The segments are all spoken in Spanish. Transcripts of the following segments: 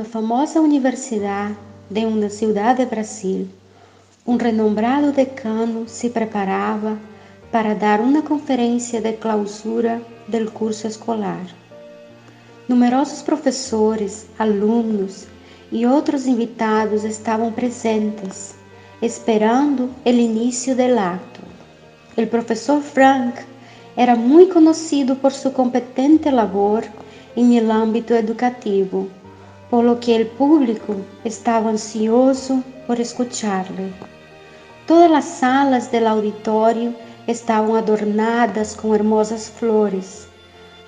famosa universidad de una ciudad de Brasil, un renombrado decano se preparaba para dar una conferencia de clausura del curso escolar. Numerosos professores, alunos e outros invitados estavam presentes, esperando o início do acto. O professor Frank era muito conhecido por sua competente labor em el âmbito educativo, por lo que o público estava ansioso por escuchar-lhe. Todas as salas do auditório estavam adornadas com hermosas flores,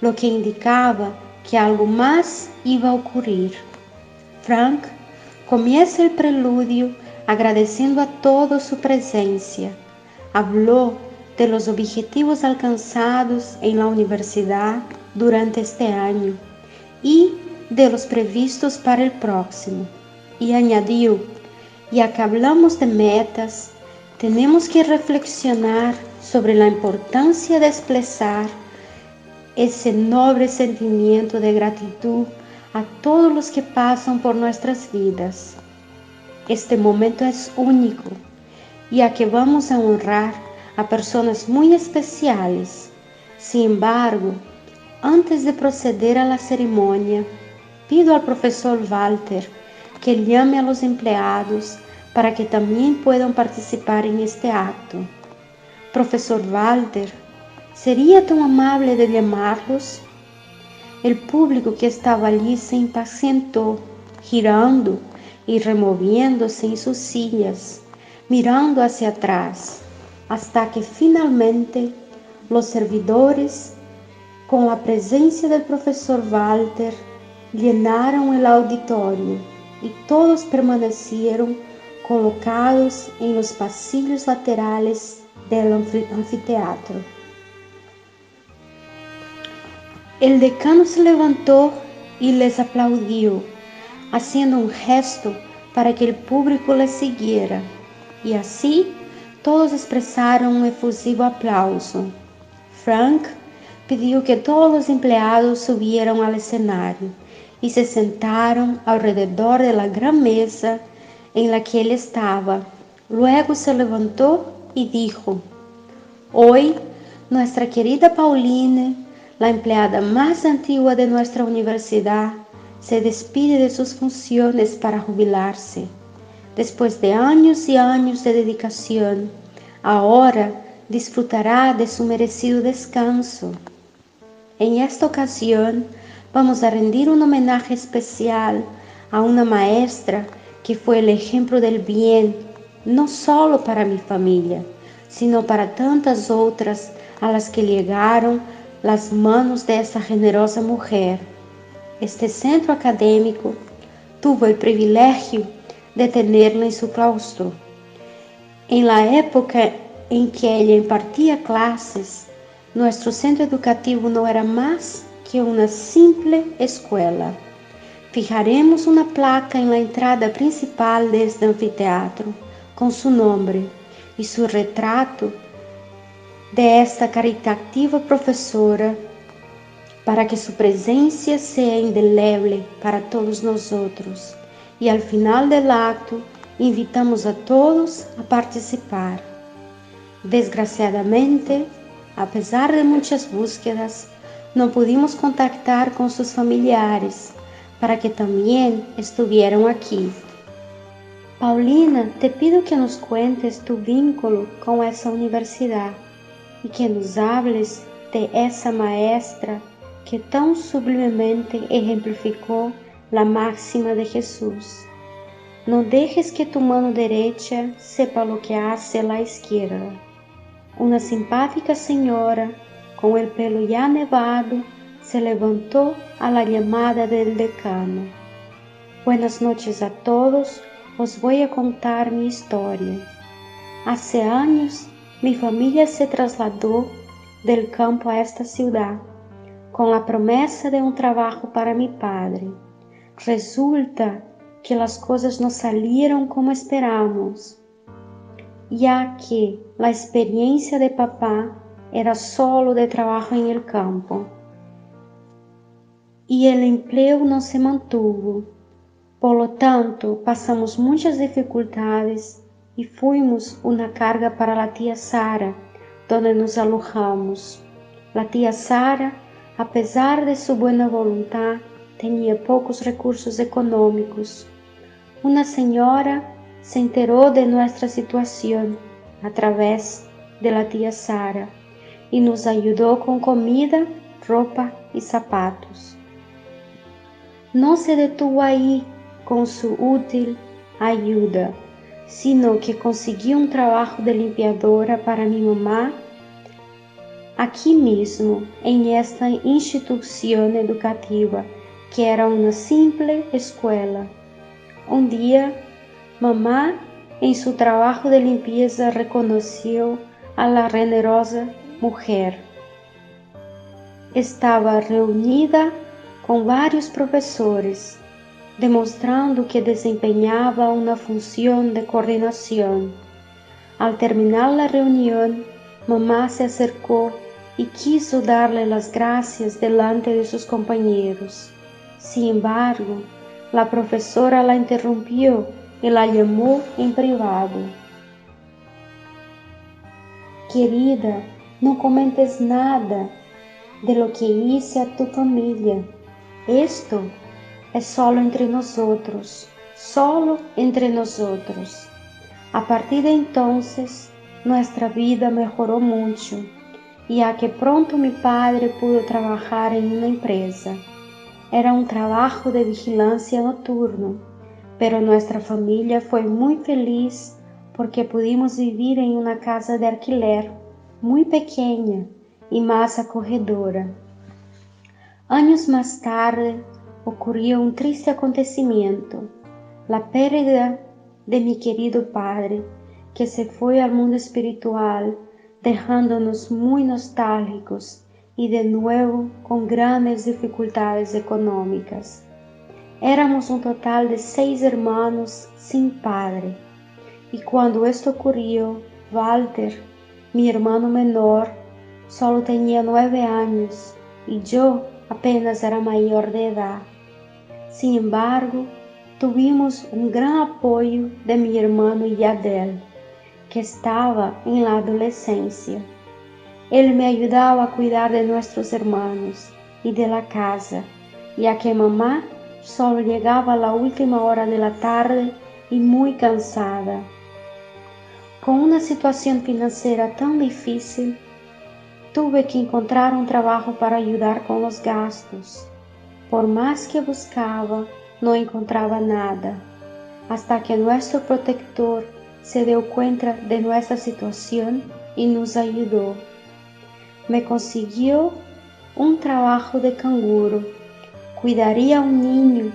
lo que indicava que algo mais iba a ocorrer. Frank começa o prelúdio agradecendo a todos sua presença. Habló de los objetivos alcanzados en la universidad durante este año y de los previstos para el próximo. Y añadió, ya que hablamos de metas, tenemos que reflexionar sobre la importancia de expresar ese noble sentimiento de gratitud a todos los que pasan por nuestras vidas. Este momento es único, ya que vamos a honrar a personas muy especiales. Sin embargo, antes de proceder a la ceremonia, pido al profesor Walter que llame a los empleados para que también puedan participar en este acto. Profesor Walter, ¿sería tan amable de llamarlos? El público que estaba allí se impacientó, girando y removiéndose en sus sillas, mirando hacia atrás, hasta que finalmente los servidores, con la presencia del profesor Walter, llenaron el auditorio y todos permanecieron colocados en los pasillos laterales del anfiteatro. El decano se levantó y les aplaudió, haciendo un gesto para que el público le siguiera, y así todos expresaron un efusivo aplauso. Frank pidió que todos los empleados subieran al escenario y se sentaron alrededor de la gran mesa en la que él estaba. Luego se levantó y dijo, hoy nuestra querida Paulina, la empleada más antigua de nuestra universidad, se despide de sus funciones para jubilarse. Después de años y años de dedicación, ahora disfrutará de su merecido descanso. En esta ocasión vamos a rendir un homenaje especial a una maestra que fue el ejemplo del bien, no solo para mi familia, sino para tantas otras a las que llegaron las manos de esta generosa mujer. Este centro académico tuvo el privilegio de tenerla en su claustro. En la época en que ella impartía clases, nuestro centro educativo no era más que una simple escuela. Fijaremos una placa en la entrada principal de este anfiteatro con su nombre y su retrato de esta caritativa profesora, para que su presencia sea indeleble para todos nosotros. Y al final del acto, invitamos a todos a participar. Desgraciadamente, a pesar de muchas búsquedas, no pudimos contactar con sus familiares para que también estuvieran aquí. Paulina, te pido que nos cuentes tu vínculo con esa universidad y que nos hables de esa maestra que tan sublimemente ejemplificó la máxima de Jesús. No dejes que tu mano derecha sepa lo que hace la izquierda. Una simpática señora con el pelo ya nevado se levantó a la llamada del decano. Buenas noches a todos, os voy a contar mi historia. Hace años mi familia se trasladó del campo a esta ciudad con la promesa de un trabajo para mi padre. Resulta que las cosas no salieron como esperamos, ya que la experiencia de papá era solo de trabajo en el campo y el empleo no se mantuvo. Por lo tanto, passamos muitas dificuldades e fuimos uma carga para a tia Sara, donde nos alojamos. A tia Sara, apesar de sua boa vontade, tinha poucos recursos econômicos. Uma senhora se enterou de nossa situação através de la tia Sara e nos ajudou com comida, roupa e sapatos. Não se detuvo aí com sua útil ajuda, sino que conseguiu trabalho de limpiadora para minha mamá aqui mesmo, em esta instituição educativa, que era uma simples escola. Dia, mamá, em seu trabalho de limpeza, reconheceu a la generosa mulher. Estava reunida com vários professores, demonstrando que desempenhava uma função de coordenação. Al terminar a reunião, mamá se acercou e quiso darle as gracias delante de seus companheiros. Sin embargo, la professora la interrumpió y la llamó en privado. Querida, não comentes nada de lo que hice a tu familia. Esto es solo entre nosotros, solo entre nosotros. A partir de entonces, nuestra vida mejoró mucho, ya que pronto mi padre pudo trabajar en una empresa. Era un trabajo de vigilancia nocturno, pero nuestra familia fue muy feliz porque pudimos vivir en una casa de alquiler muy pequeña y más acogedora. Años más tarde ocurrió un triste acontecimiento, la pérdida de mi querido padre, que se fue al mundo espiritual, dejándonos muy nostálgicos y de nuevo con grandes dificultades económicas. Éramos un total de 6 hermanos sin padre, y cuando esto ocurrió, Walter, mi hermano menor, solo tenía 9 años y yo apenas era mayor de edad. Sin embargo, tuvimos un gran apoyo de mi hermano Yadel, que estaba en la adolescencia. Él me ayudaba a cuidar de nuestros hermanos y de la casa, ya que mamá solo llegaba a la última hora de la tarde y muy cansada. Con una situación financiera tan difícil, tuve que encontrar un trabajo para ayudar con los gastos. Por más que buscaba, no encontraba nada, hasta que nuestro protector se dio cuenta de nuestra situación y nos ayudó. Me consiguió un trabajo de canguro, cuidaría a un niño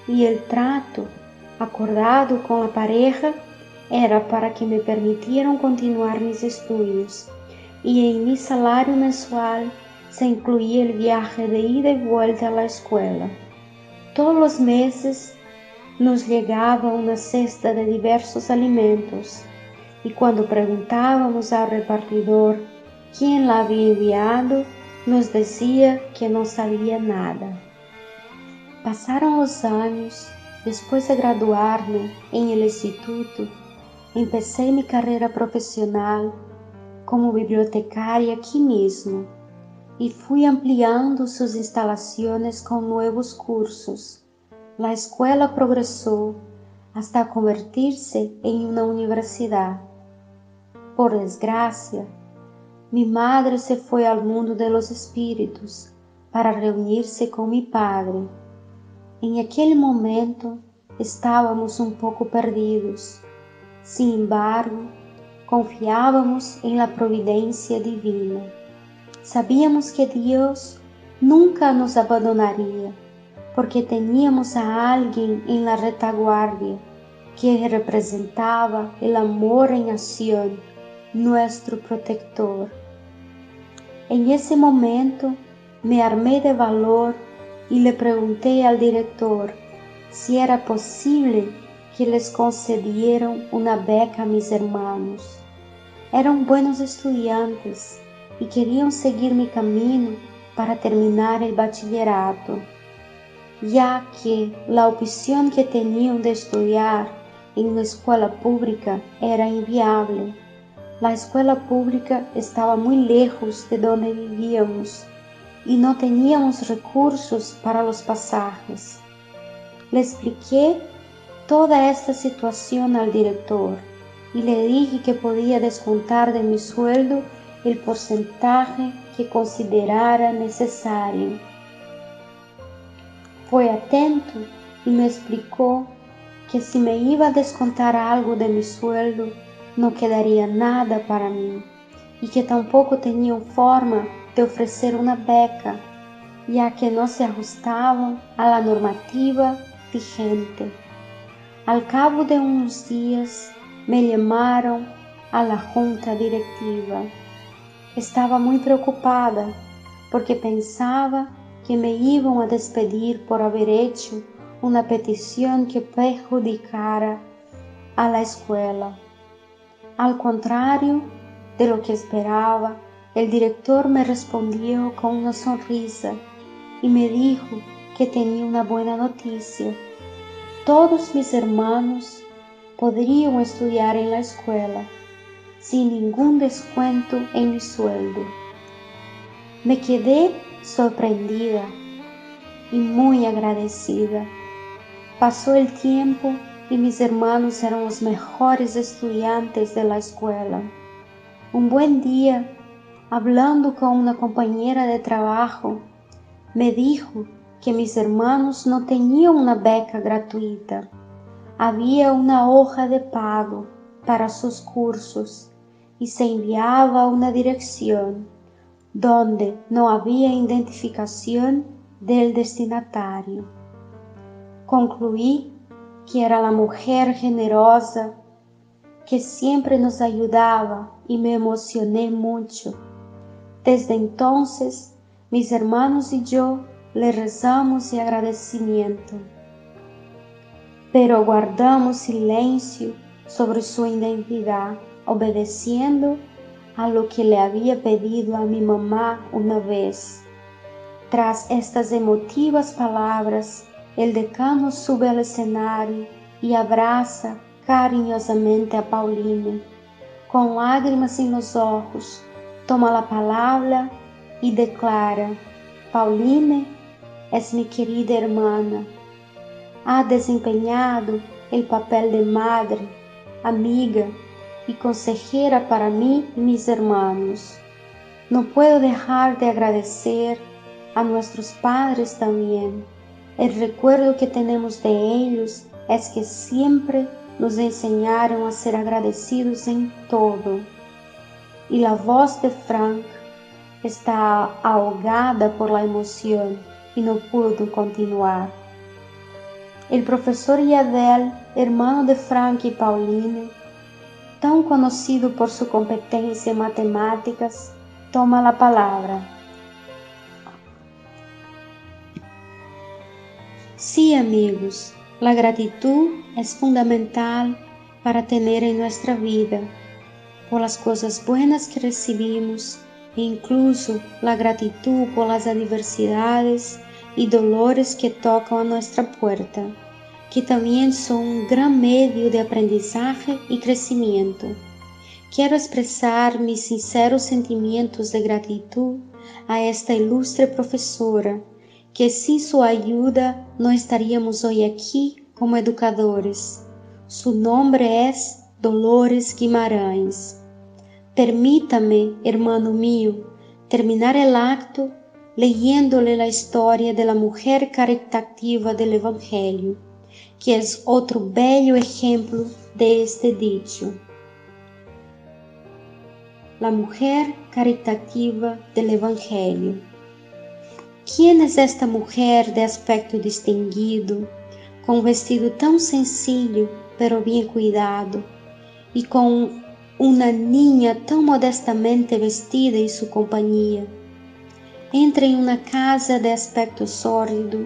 y el trato acordado con la pareja era para que me permitieran continuar mis estudios y en mi salario mensual se incluía el viaje de ida y vuelta a la escuela. Todos los meses nos llegaba una cesta de diversos alimentos y cuando preguntábamos al repartidor quién la había enviado, nos decía que no sabía nada. Pasaron los años. Después de graduarme en el instituto, empecé mi carrera profesional como bibliotecaria aquí mismo y fui ampliando sus instalaciones con nuevos cursos. La escuela progresó hasta convertirse en una universidad. Por desgracia, mi madre se fue al mundo de los espíritus para reunirse con mi padre. En aquel momento estábamos un poco perdidos. Sin embargo, confiábamos en la providencia divina. Sabíamos que Dios nunca nos abandonaría, porque teníamos a alguien en la retaguardia que representaba el amor en acción, nuestro protector. En ese momento me armé de valor y le pregunté al director si era posible que les concedieran una beca a mis hermanos. Eran buenos estudiantes y querían seguir mi camino para terminar el bachillerato. ya que la opción que tenían de estudiar en una escuela pública era inviable. La escuela pública estaba muy lejos de donde vivíamos y no teníamos recursos para los pasajes. Le expliqué toda esta situación al director y le dije que podía descontar de mi sueldo el porcentaje que considerara necesario. Fue atento y me explicó que si me iba a descontar algo de mi sueldo, no quedaría nada para mí y que tampoco tenían forma de ofrecer una beca, ya que no se ajustaban a la normativa vigente. Al cabo de unos días me llamaron a la junta directiva. Estaba muy preocupada porque pensaba que me iban a despedir por haber hecho una petición que perjudicara a la escuela. Al contrario de lo que esperaba, el director me respondió con una sonrisa y me dijo que tenía una buena noticia. Todos mis hermanos podrían estudiar en la escuela sin ningún descuento en mi sueldo. Me quedé sorprendida y muy agradecida. Pasó el tiempo y mis hermanos eran los mejores estudiantes de la escuela. Un buen día, hablando con una compañera de trabajo, me dijo que mis hermanos no tenían una beca gratuita. Había una hoja de pago para sus cursos y se enviaba a una dirección donde no había identificación del destinatario. Concluí que era la mujer generosa que siempre nos ayudaba y me emocioné mucho. Desde entonces, mis hermanos y yo le rezamos en agradecimiento, pero guardamos silencio sobre su identidad, obedeciendo a lo que le había pedido a mi mamá una vez. Tras estas emotivas palabras, el decano sube al escenario y abraza cariñosamente a Pauline. Con lágrimas en los ojos, toma la palabra y declara: Pauline es mi querida hermana. Ha desempeñado el papel de madre, amiga y consejera para mí y mis hermanos. No puedo dejar de agradecer a nuestros padres también. El recuerdo que tenemos de ellos es que siempre nos enseñaron a ser agradecidos en todo. Y la voz de Frank está ahogada por la emoción y no pudo continuar. El profesor Yadel, hermano de Frank y Pauline, tan conocido por su competencia en matemáticas, toma la palabra. Sí, amigos, la gratitud es fundamental para tener en nuestra vida, por las cosas buenas que recibimos e incluso la gratitud por las adversidades y dolores que tocan a nuestra puerta, que también son un gran medio de aprendizaje y crecimiento. Quiero expresar mis sinceros sentimientos de gratitud a esta ilustre profesora, que sin su ayuda no estaríamos hoy aquí como educadores. Su nombre es Dolores Guimarães. Permítame, hermano mío, terminar el acto leyéndole la historia de la mujer caritativa del Evangelio, que es otro bello ejemplo de este dicho. La mujer caritativa del Evangelio. ¿Quién es esta mujer de aspecto distinguido, con vestido tan sencillo pero bien cuidado, y con una niña tan modestamente vestida en su compañía? Entra en una casa de aspecto sórdido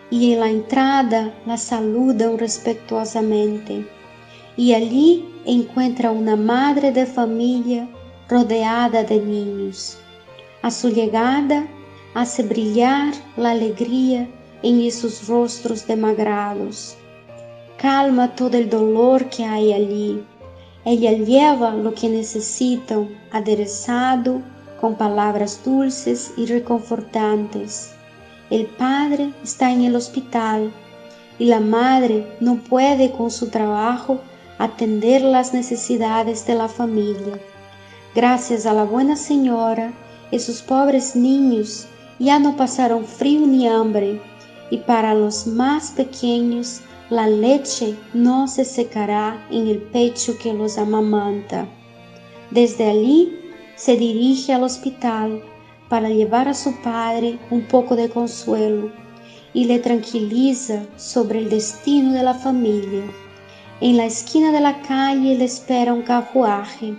y en la entrada la saludan respetuosamente, y allí encuentra una madre de familia rodeada de niños. A su llegada hace brillar la alegría en esos rostros demagrados. Calma todo el dolor que hay allí. Ella lleva lo que necesitan, aderezado con palabras dulces y reconfortantes. El padre está en el hospital y la madre no puede con su trabajo atender las necesidades de la familia. Gracias a la buena señora, esos pobres niños ya no pasaron frío ni hambre, y para los más pequeños la leche no se secará en el pecho que los amamanta. Desde allí se dirige al hospital para llevar a su padre un poco de consuelo y le tranquiliza sobre el destino de la familia. En la esquina de la calle le espera un carruaje,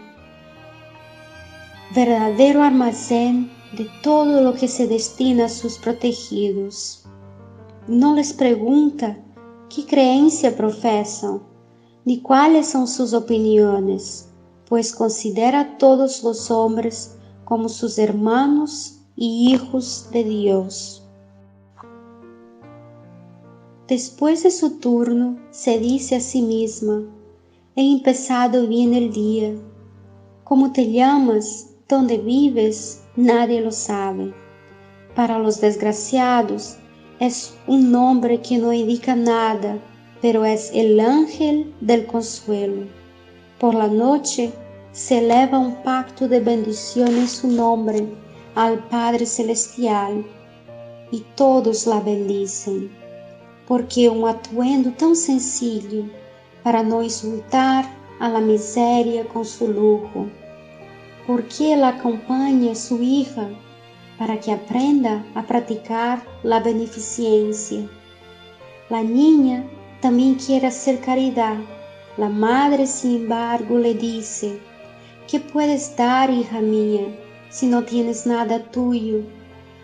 verdadero almacén de todo lo que se destina a sus protegidos. No les pregunta qué creencia profesan, ni cuáles son sus opiniones, pues considera a todos los hombres como sus hermanos y hijos de Dios. Después de su turno, se dice a sí misma: he empezado bien el día. ¿Cómo te llamas? ¿Dónde vives? Nadie lo sabe. Para los desgraciados es un nombre que no indica nada, pero es el ángel del consuelo. Por la noche se eleva un pacto de bendición en su nombre al Padre Celestial y todos la bendicen, porque un atuendo tan sencillo para no insultar a la miseria con su lujo. Porque la acompaña su hija para que aprenda a practicar la beneficencia. La niña también quiere hacer caridad. La madre, sin embargo, le dice: ¿qué puedes dar, hija mía, si no tienes nada tuyo?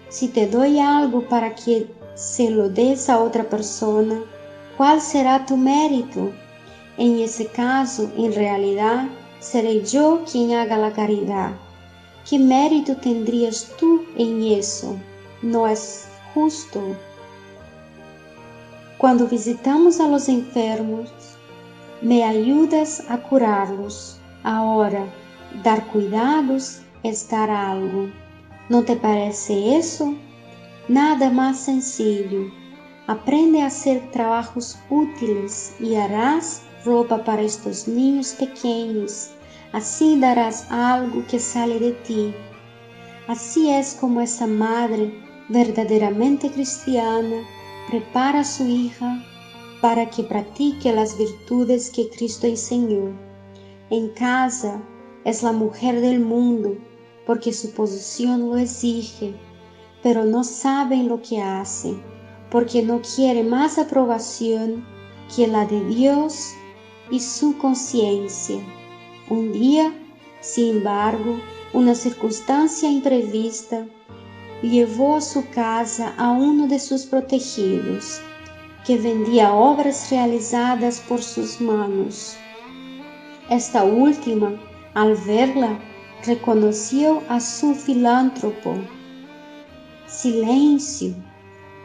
Si te doy algo para que se lo des a otra persona, ¿cuál será tu mérito? En ese caso, en realidad, seré yo quien haga la caridad. ¿Qué mérito tendrías tú en eso? No es justo. Cuando visitamos a los enfermos, me ayudas a curarlos. Ahora, dar cuidados es dar algo. ¿No te parece eso? Nada más sencillo. Aprende a hacer trabajos útiles y harás ropa para estos niños pequeños. Así darás algo que sale de ti. Así es como esa madre verdaderamente cristiana prepara a su hija para que practique las virtudes que Cristo enseñó. En casa es la mujer del mundo porque su posición lo exige, pero no saben lo que hace, porque no quiere más aprobación que la de Dios y su conciencia. Un día, sin embargo, una circunstancia imprevista llevó a su casa a uno de sus protegidos, que vendía obras realizadas por sus manos. Esta última, al verla, reconoció a su filántropo. Silencio,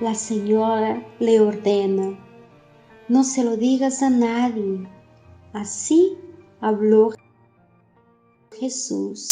la señora le ordena. No se lo digas a nadie. Así habló Jesús.